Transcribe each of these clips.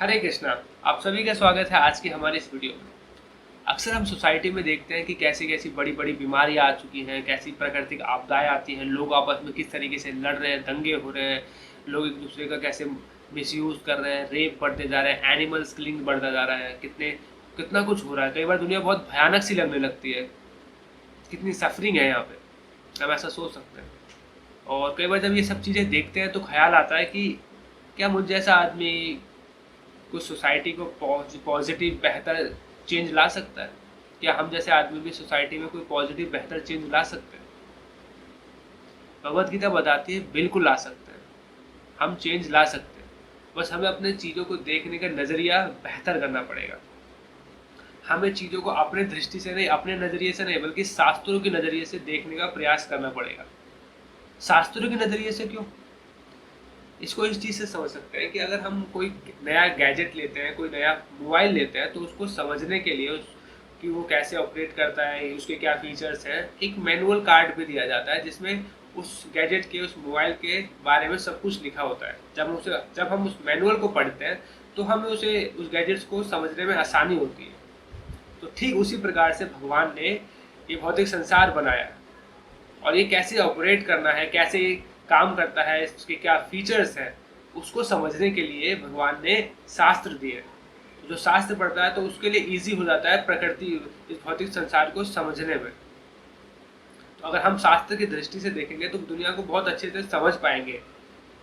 हरे कृष्णा। आप सभी का स्वागत है आज की हमारी इस वीडियो में। अक्सर हम सोसाइटी में देखते हैं कि कैसी कैसी बड़ी बड़ी बीमारियां आ चुकी हैं, कैसी प्राकृतिक आपदाएं आती हैं, लोग आपस में किस तरीके से लड़ रहे हैं, दंगे हो रहे हैं, लोग एक दूसरे का कैसे मिसयूज कर रहे हैं, रेप बढ़ते जा रहे हैं, एनिमल्स किलिंग बढ़ता जा रहा है, कितना कुछ हो रहा है। कई बार दुनिया बहुत भयानक सी लगने लगती है, कितनी सफरिंग है यहाँ पे, हम ऐसा सोच सकते हैं। और कई बार जब ये सब चीज़ें देखते हैं तो ख्याल आता है कि क्या मुझ जैसा आदमी कुछ सोसाइटी को पॉजिटिव बेहतर चेंज ला सकता है? क्या हम जैसे आदमी भी सोसाइटी में कोई पॉजिटिव बेहतर चेंज ला सकते हैं? भगवत गीता बताती है बिल्कुल ला सकते हैं, हम चेंज ला सकते हैं। बस हमें अपने चीज़ों को देखने का नज़रिया बेहतर करना पड़ेगा। हमें चीज़ों को अपने दृष्टि से नहीं, अपने नज़रिए से नहीं, बल्कि शास्त्रों के नज़रिए से देखने का प्रयास करना पड़ेगा। शास्त्रों के नज़रिए से क्यों? इसको इस चीज़ से समझ सकते हैं कि अगर हम कोई नया गैजेट लेते हैं, कोई नया मोबाइल लेते हैं, तो उसको समझने के लिए कि वो कैसे ऑपरेट करता है, उसके क्या फीचर्स हैं, एक मैनुअल कार्ड भी दिया जाता है जिसमें उस गैजेट के, उस मोबाइल के बारे में सब कुछ लिखा होता है। जब हम उस मैनुअल को पढ़ते हैं तो हमें उस गैजेट्स को समझने में आसानी होती है। तो ठीक उसी प्रकार से भगवान ने ये भौतिक संसार बनाया है और ये कैसे ऑपरेट करना है, कैसे ये काम करता है, इसके क्या फीचर्स हैं, उसको समझने के लिए भगवान ने शास्त्र दिए। जो शास्त्र पढ़ता है तो उसके लिए इजी हो जाता है प्रकृति, इस भौतिक संसार को समझने में। तो अगर हम शास्त्र की दृष्टि से देखेंगे तो दुनिया को बहुत अच्छे से समझ पाएंगे।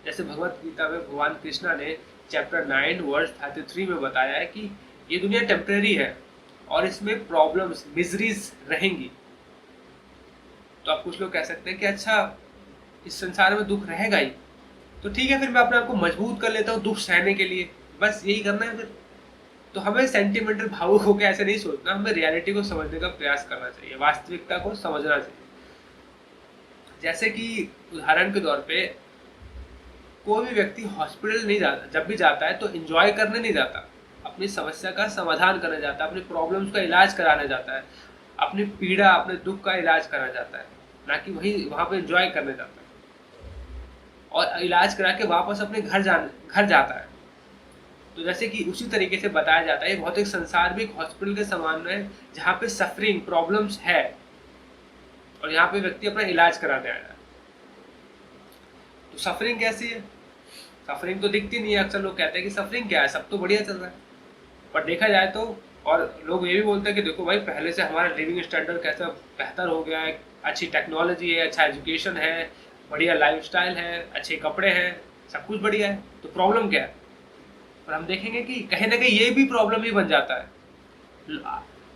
जैसे भगवत गीता में भगवान कृष्णा ने चैप्टर 9 वर्स 33 में बताया है कि ये दुनिया टेम्परेरी है और इसमें प्रॉब्लम्स, मिजरीज रहेंगी। तो आप कुछ लोग कह सकते हैं कि अच्छा, इस संसार में दुख रहेगा ही, तो ठीक है, फिर मैं अपने आप को मजबूत कर लेता हूँ दुख सहने के लिए, बस यही करना है फिर। तो हमें सेंटिमेंटल भावुक होकर ऐसे नहीं सोचना, हमें रियलिटी को समझने का प्रयास करना चाहिए, वास्तविकता को समझना चाहिए। जैसे कि उदाहरण के तौर पे कोई भी व्यक्ति हॉस्पिटल नहीं जाता, जब भी जाता है तो एंजॉय करने नहीं जाता, अपनी समस्या का समाधान करने जाता है, अपनी प्रॉब्लम्स का इलाज कराने जाता है, अपनी पीड़ा, अपने दुख का इलाज करना जाता है, ना कि वहाँ पे एंजॉय करने जाता है और इलाज करा के वापस अपने घर जाता है। तो जैसे कि उसी तरीके से बताया जाता है, भौतिक संसार भी एक हॉस्पिटल के समान है जहाँ पे सफरिंग, प्रॉब्लम्स है और यहाँ पे व्यक्ति अपना इलाज कराने आया है। तो सफरिंग कैसी है? सफरिंग तो दिखती नहीं है। अक्सर लोग कहते हैं कि सफरिंग क्या है, सब तो बढ़िया चल रहा है, पर देखा जाए तो, और लोग ये भी बोलते हैं कि देखो भाई, पहले से हमारा लिविंग स्टैंडर्ड कैसा बेहतर हो गया है, अच्छी टेक्नोलॉजी है, अच्छा एजुकेशन है, बढ़िया लाइफस्टाइल है, अच्छे कपड़े हैं, सब कुछ बढ़िया है, तो प्रॉब्लम क्या है? और हम देखेंगे कि कहीं ना कहीं ये भी प्रॉब्लम ही बन जाता है।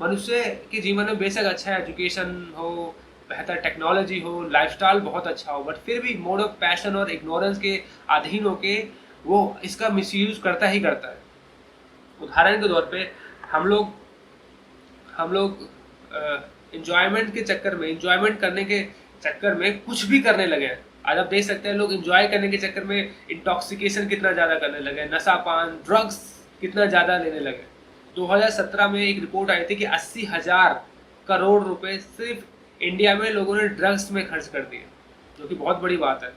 मनुष्य के जीवन में बेशक अच्छा एजुकेशन हो, बेहतर टेक्नोलॉजी हो, लाइफस्टाइल बहुत अच्छा हो, बट फिर भी मोड ऑफ पैशन और इग्नोरेंस के अधीन होके वो इसका मिसयूज करता ही करता है। उदाहरण के तौर पे हम लोग इंजॉयमेंट के चक्कर में, इंजॉयमेंट करने के चक्कर में कुछ भी करने लगे हैं। आज आप देख सकते हैं लोग इंजॉय करने के चक्कर में इंटॉक्सिकेशन कितना ज़्यादा करने लगे, नशा पान, ड्रग्स कितना ज़्यादा लेने लगे। 2017 में एक रिपोर्ट आई थी कि 80,000 करोड़ रुपए सिर्फ इंडिया में लोगों ने ड्रग्स में खर्च कर दिए, जो कि बहुत बड़ी बात है।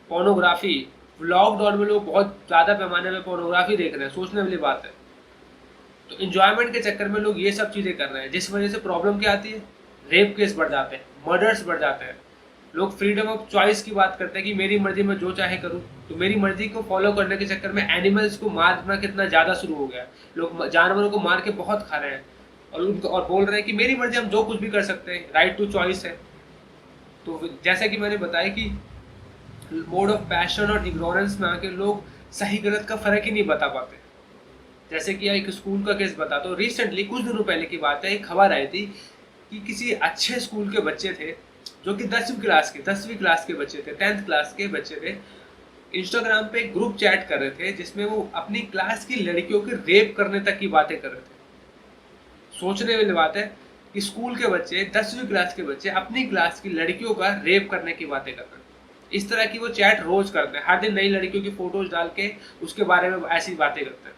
पोर्नोग्राफी, लॉकडाउन में लोग बहुत ज़्यादा पैमाने में पोर्नोग्राफी देख रहे हैं, सोचने वाली बात है। तो इंजॉयमेंट के चक्कर में लोग ये सब चीज़ें कर रहे हैं, जिस वजह से प्रॉब्लम क्या आती है? रेप केस बढ़ जाते हैं, मर्डर्स बढ़ जाते हैं। लोग फ्रीडम ऑफ चॉइस की बात करते हैं कि मेरी मर्जी में जो चाहे करूं, तो मेरी मर्जी को फॉलो करने के चक्कर में एनिमल्स को मारना कितना ज़्यादा शुरू हो गया है। लोग जानवरों को मार के बहुत खा रहे हैं और बोल रहे हैं कि मेरी मर्जी, हम जो कुछ भी कर सकते हैं, राइट टू चॉइस है। तो जैसे कि मैंने बताया कि मोड ऑफ पैशन और इग्नोरेंस में आके लोग सही गलत का फर्क ही नहीं बता पाते। जैसे कि एक स्कूल का केस बताता हूँ। रिसेंटली कुछ दिनों पहले की बात है, एक खबर आई थी कि किसी अच्छे स्कूल के बच्चे थे, जो कि 10वीं क्लास के बच्चे थे, 10th क्लास के बच्चे थे, इंस्टाग्राम पे एक ग्रुप चैट कर रहे थे जिसमें वो अपनी क्लास की लड़कियों के रेप करने तक की बातें कर रहे थे। सोचने वाली बात है कि स्कूल के बच्चे, 10वीं क्लास के बच्चे अपनी क्लास की लड़कियों का रेप करने की बातें कर रहे हैं। इस तरह की वो चैट रोज करते हैं, हर दिन नई लड़कियों की फोटोज डाल के उसके बारे में ऐसी बातें करते हैं।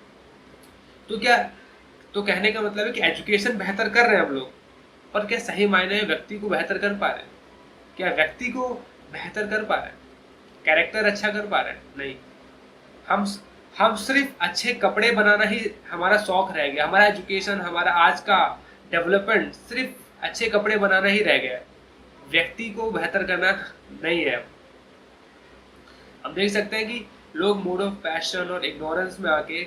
तो कहने का मतलब है कि एजुकेशन बेहतर कर रहे हैं हम लोग, पर क्या सही मायने में व्यक्ति को बेहतर कर पा रहे हैं? क्या व्यक्ति को बेहतर कर पा रहे हैं? कैरेक्टर अच्छा कर पा रहे हैं? नहीं। हम सिर्फ अच्छे कपड़े बनाना ही हमारा शौक रह गया, हमारा एजुकेशन, हमारा आज का डेवलपमेंट सिर्फ अच्छे कपड़े बनाना ही रह गया है, व्यक्ति को बेहतर करना नहीं है। हम देख सकते हैं कि लोग मोड ऑफ पैशन और इग्नोरेंस में आके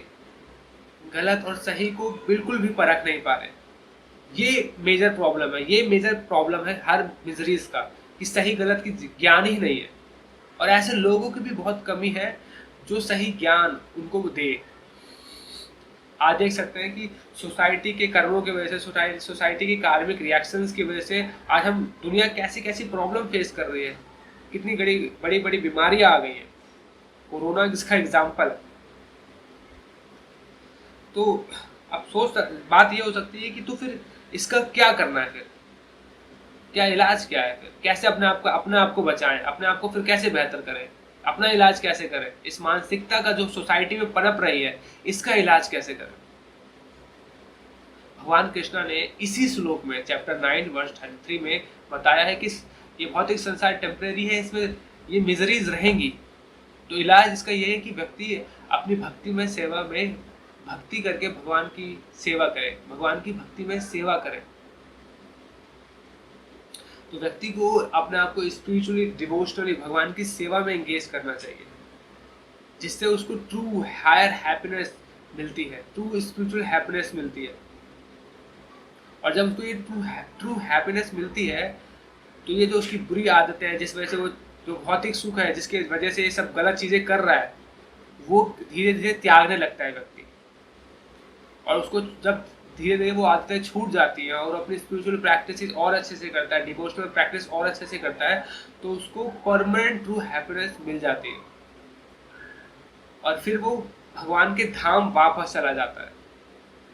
गलत और सही को बिल्कुल भी परख नहीं पा रहे। ये मेजर प्रॉब्लम है, ये मेजर प्रॉब्लम है हर मिजरीज का, कि सही गलत की ज्ञान ही नहीं है। और ऐसे लोगों की भी बहुत कमी है जो सही ज्ञान उनको दे। आज देख सकते हैं कि सोसाइटी के कर्मों की वजह से, सोसाइटी की कार्मिक रिएक्शंस की वजह से आज हम दुनिया कैसी कैसी प्रॉब्लम फेस कर रही है, कितनी बड़ी बड़ी बीमारियां आ गई हैं। कोरोना जिसका एग्जाम्पल है। तो अब बात ये हो सकती है कि तो फिर इसका क्या करना है, फिर क्या इलाज क्या है, फिर कैसे अपने आप को बचाएं, अपने आप को फिर कैसे बेहतर करें, अपना इलाज कैसे करें, इस मानसिकता का जो सोसाइटी में पनप रही है इसका इलाज कैसे करें। भगवान कृष्णा ने इसी श्लोक में चैप्टर 9 वर्स 33 में बताया है कि ये भौतिक संसार टेम्परेरी है, इसमें ये मिजरीज रहेंगी। तो इलाज इसका ये है कि व्यक्ति अपनी भक्ति करके भगवान की सेवा करे, भगवान की भक्ति में सेवा करे। तो व्यक्ति को अपने आप को स्पिरिचुअली, डिवोशनली भगवान की सेवा में एंगेज करना चाहिए, जिससे उसको ट्रू हायर हैप्पीनेस मिलती है, ट्रू स्पिरिचुअल हैप्पीनेस मिलती है। और जब उसको ये ट्रू हैप्पीनेस मिलती है तो ये जो उसकी बुरी आदतें हैं, जिस वजह से वो जो भौतिक सुख है, जिसके वजह से ये सब गलत चीजें कर रहा है, वो धीरे धीरे त्यागने लगता है व्यक्ति। और उसको जब धीरे धीरे वो आदतें छूट जाती हैं और अपनी स्पिरिचुअल प्रैक्टिस और अच्छे से करता है, डिवोशनल प्रैक्टिस और अच्छे से करता है, तो उसको परमानेंट ट्रू हैप्पीनेस मिल जाती है। और फिर वो भगवान के धाम वापस चला जाता है।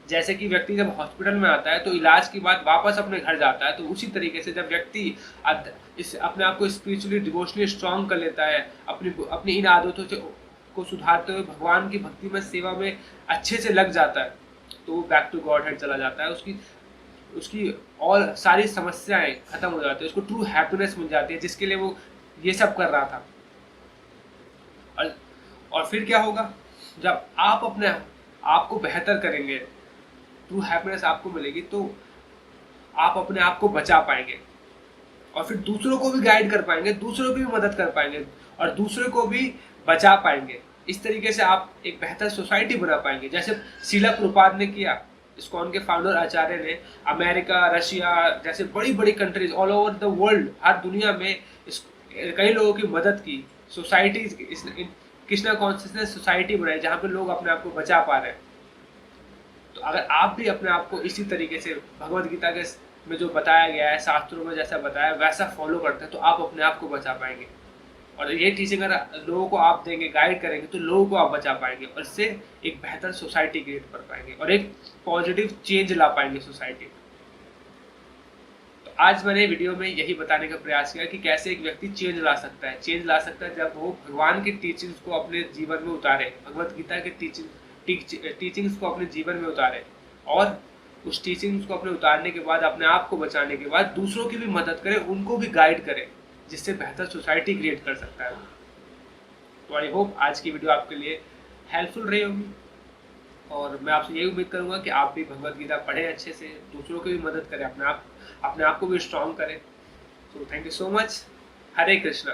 जैसे कि व्यक्ति जब हॉस्पिटल में आता है तो इलाज के बाद वापस अपने घर जाता है, तो उसी तरीके से जब व्यक्ति अपने आप को स्पिरिचुअली, डिवोशनली स्ट्रांग कर लेता है, अपनी इन आदतों से को सुधारते हुए भगवान की भक्ति में, सेवा में अच्छे से लग जाता है, तो वो बैक टू गॉड हेड चला जाता है। उसकी और सारी समस्याएं खत्म हो जाती है, उसको ट्रू हैप्पीनेस मिल जाती है, जिसके लिए वो ये सब कर रहा था। और फिर क्या होगा, जब आप अपने आप को बेहतर करेंगे, ट्रू हैप्पीनेस आपको मिलेगी, तो आप अपने आप को बचा पाएंगे और फिर दूसरों को भी गाइड कर पाएंगे, दूसरों की भी मदद कर पाएंगे और दूसरों को भी बचा पाएंगे। इस तरीके से आप एक बेहतर सोसाइटी बना पाएंगे, जैसे शीला प्रभुपाद ने किया। इस्कॉन के फाउंडर आचार्य ने अमेरिका, रशिया जैसे बड़ी बड़ी countries all over the world, हर दुनिया में कई लोगों की मदद की। सोसाइटी, कृष्णा कॉन्शियसनेस सोसाइटी बनाई जहाँ पे लोग अपने आप को बचा पा रहे हैं। तो अगर आप भी अपने आप को इसी तरीके से भगवद गीता के में जो बताया गया है, शास्त्रों में जैसा बताया वैसा फॉलो करते हैं, तो आप अपने आप को बचा पाएंगे। और ये टीचिंग अगर लोगों को आप देंगे, गाइड करेंगे, तो लोगों को आप बचा पाएंगे और इससे एक बेहतर सोसाइटी क्रिएट कर पाएंगे और एक पॉजिटिव चेंज ला पाएंगे सोसाइटी में। तो आज मैंने वीडियो में यही बताने का प्रयास किया कि कैसे एक व्यक्ति चेंज ला सकता है। चेंज ला सकता है जब वो भगवान की टीचिंग्स को अपने जीवन में उतारे, भगवद गीता के टीचिंग्स को अपने जीवन में उतारे और उस टीचिंग्स को अपने उतारने के बाद, अपने आप को बचाने के बाद दूसरों की भी मदद करे, उनको भी गाइड करे, जिससे बेहतर सोसाइटी क्रिएट कर सकता है। तो आई होप आज की वीडियो आपके लिए हेल्पफुल रही होगी और मैं आपसे यही उम्मीद करूंगा कि आप भी भगवद गीता पढ़ें अच्छे से, दूसरों की भी मदद करें, अपने आप को भी स्ट्रांग करें। तो thank you so much. Hare Krishna.